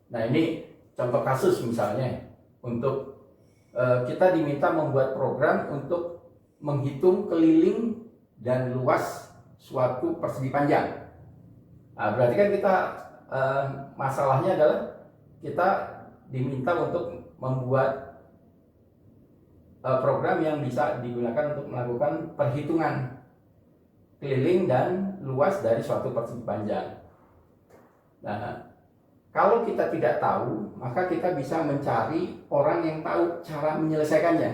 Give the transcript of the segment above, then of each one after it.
Nah, ini contoh kasus misalnya untuk kita diminta membuat program untuk menghitung keliling dan luas suatu persegi panjang. Nah, berarti kan kita masalahnya adalah kita diminta untuk membuat program yang bisa digunakan untuk melakukan perhitungan keliling dan luas dari suatu persegi panjang. Nah, kalau kita tidak tahu, maka kita bisa mencari orang yang tahu cara menyelesaikannya.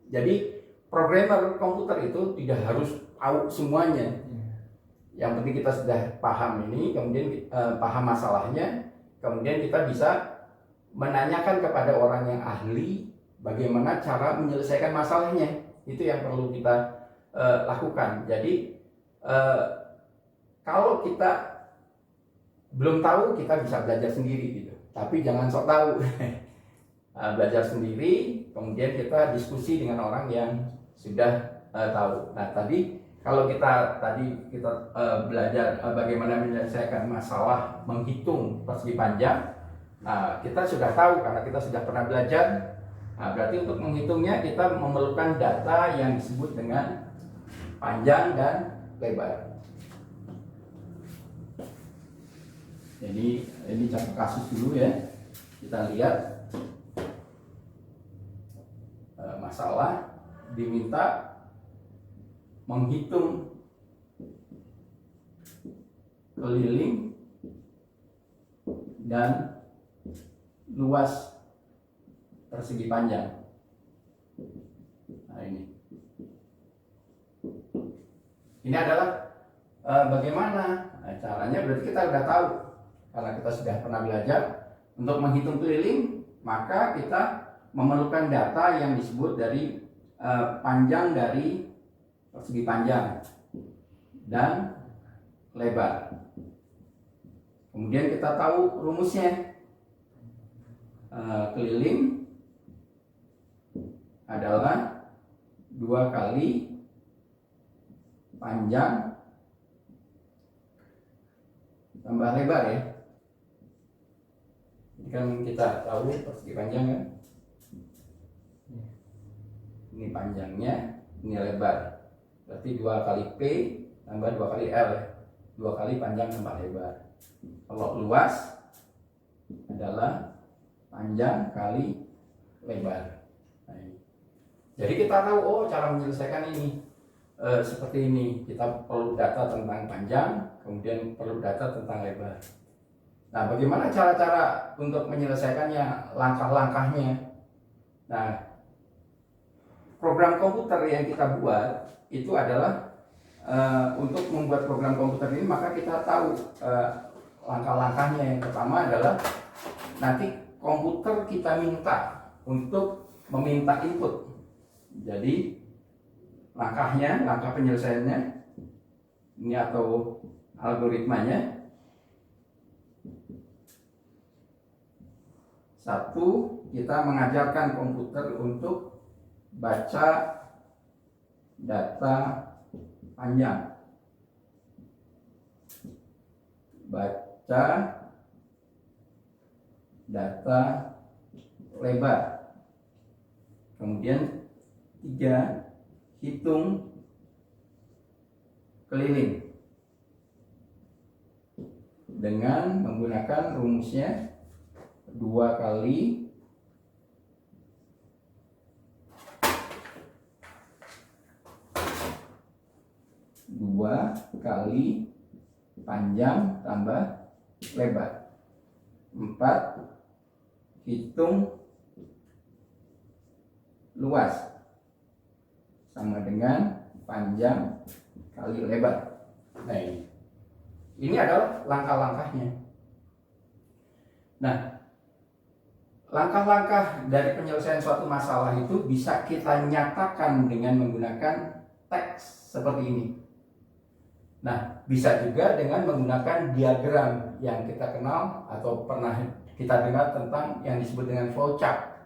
Jadi programmer komputer itu tidak harus tahu semuanya. Yang penting kita sudah paham ini, kemudian paham masalahnya, kemudian kita bisa menanyakan kepada orang yang ahli bagaimana cara menyelesaikan masalahnya. Itu yang perlu kita lakukan. Jadi kalau kita belum tahu, kita bisa belajar sendiri gitu. Tapi jangan sok tahu. Belajar sendiri, kemudian kita diskusi dengan orang yang sudah tahu. Nah, kalau kita belajar bagaimana menyelesaikan masalah menghitung persegi panjang, nah, kita sudah tahu karena kita sudah pernah belajar. Nah, berarti untuk menghitungnya kita memerlukan data yang disebut dengan panjang dan lebar. Jadi ini contoh kasus dulu ya. Kita lihat masalah diminta menghitung keliling dan luas persegi panjang. Nah, ini adalah bagaimana caranya. Berarti kita sudah tahu. Karena kita sudah pernah belajar untuk menghitung keliling, maka kita memerlukan data yang disebut dari panjang dari persegi panjang dan lebar. Kemudian kita tahu rumusnya. Keliling adalah 2 kali panjang tambah lebar ya. Kan kita tahu persegi panjang kan, ini panjangnya, ini lebar, berarti 2 kali P tambah 2 kali L, 2 kali panjang tambah lebar. Kalau luas adalah panjang kali lebar. Nah, jadi kita tahu, oh, cara menyelesaikan ini seperti ini. Kita perlu data tentang panjang, kemudian perlu data tentang lebar. Nah, bagaimana cara-cara untuk menyelesaikannya, langkah-langkahnya? Nah, program komputer yang kita buat itu adalah untuk membuat program komputer ini, maka kita tahu langkah-langkahnya. Yang pertama adalah nanti komputer kita minta untuk meminta input. Jadi langkahnya, langkah penyelesaiannya ini atau algoritmanya. Satu, kita mengajarkan komputer untuk baca data panjang, baca data lebar. Kemudian 3, hitung keliling dengan menggunakan rumusnya 2 kali panjang tambah lebar. 4, hitung luas sama dengan panjang kali lebar. Nah, ini adalah langkah-langkahnya. Nah, langkah-langkah dari penyelesaian suatu masalah itu bisa kita nyatakan dengan menggunakan teks seperti ini. Nah, bisa juga dengan menggunakan diagram yang kita kenal atau pernah kita dengar tentang yang disebut dengan flowchart.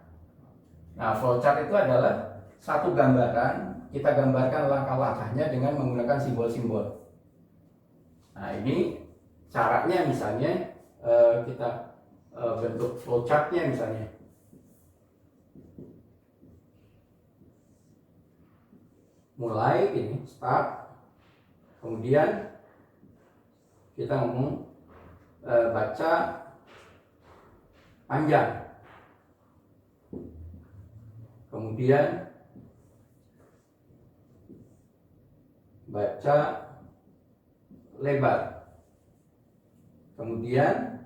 Nah, flowchart itu adalah satu gambaran, kita gambarkan langkah-langkahnya dengan menggunakan simbol-simbol. Nah, ini caranya misalnya kita bentuk flowchartnya misalnya. Mulai ini start, kemudian kita ngomong baca panjang, kemudian baca lebar, kemudian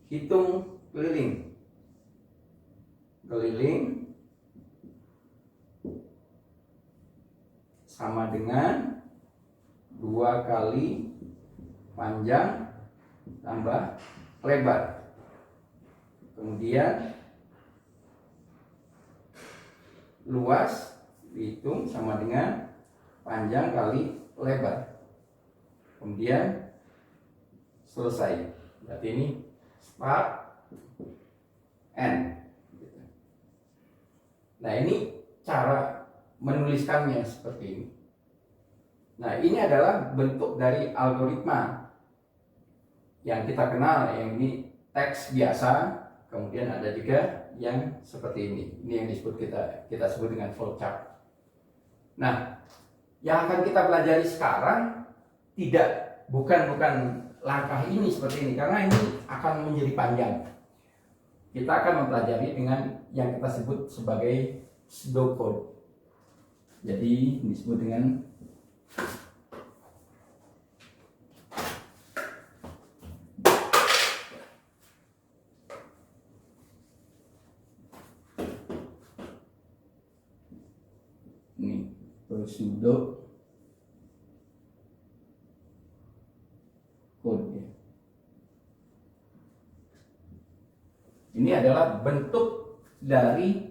hitung keliling sama dengan 2 kali panjang tambah lebar, kemudian luas dihitung sama dengan panjang kali lebar, kemudian selesai. Berarti ini start end. Nah, ini cara menuliskannya seperti ini. Nah, ini adalah bentuk dari algoritma yang kita kenal, yang ini teks biasa, kemudian ada juga yang seperti ini. Ini yang disebut kita sebut dengan flowchart. Nah, yang akan kita pelajari sekarang bukan langkah ini seperti ini, karena ini akan menjadi panjang. Kita akan mempelajari dengan yang kita sebut sebagai pseudocode. Jadi disebut dengan ini pseudo code ya. Ini adalah bentuk dari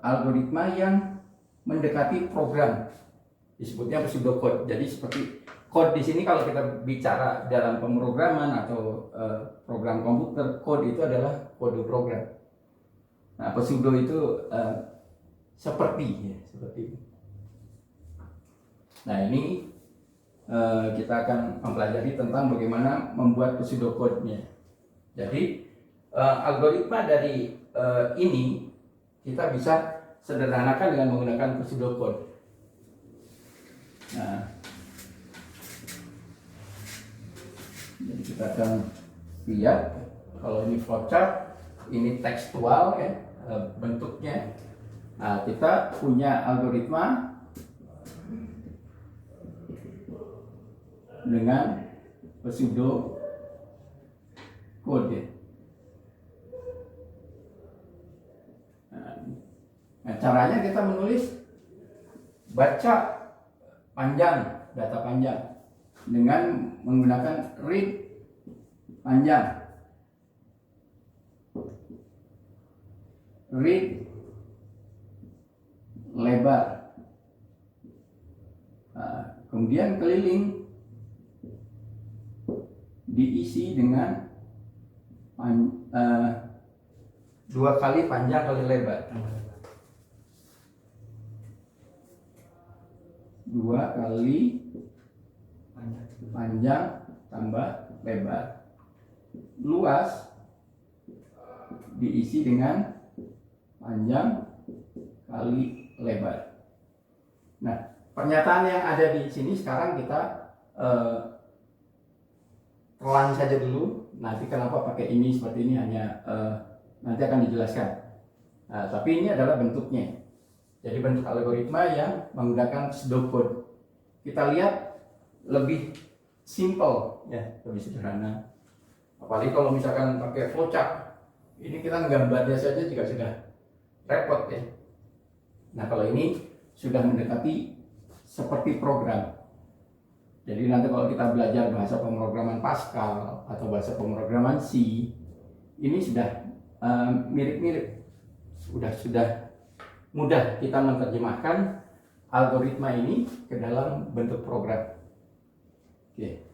algoritma yang mendekati program, disebutnya pseudocode. Jadi seperti code di sini, kalau kita bicara dalam pemrograman atau program komputer, code itu adalah kode program. Nah, pseudo itu seperti ini. Nah, ini kita akan mempelajari tentang bagaimana membuat pseudocode-nya. Jadi algoritma dari ini kita bisa sederhanakan dengan menggunakan pseudocode. Nah, jadi kita akan lihat kalau ini flowchart, ini tekstual ya bentuknya. Nah, kita punya algoritma dengan pseudocode ya. Nah, caranya kita menulis baca panjang, data panjang dengan menggunakan read panjang, read lebar. Nah, kemudian keliling diisi dengan 2 kali panjang kali lebar. 2 kali panjang tambah lebar. Luas diisi dengan panjang kali lebar. Nah, pernyataan yang ada di sini sekarang kita telan saja dulu. Nanti kenapa pakai ini seperti ini hanya nanti akan dijelaskan. Nah, tapi ini adalah bentuknya. Jadi bentuk algoritma yang menggunakan pseudocode. Kita lihat lebih simple ya, lebih sederhana. Apalagi kalau misalkan pakai flowchart, ini kita nggambarnya saja juga sudah repot ya. Nah, kalau ini sudah mendekati seperti program. Jadi nanti kalau kita belajar bahasa pemrograman Pascal atau bahasa pemrograman C, ini sudah mirip-mirip. Sudah mudah kita menerjemahkan algoritma ini ke dalam bentuk program. Oke.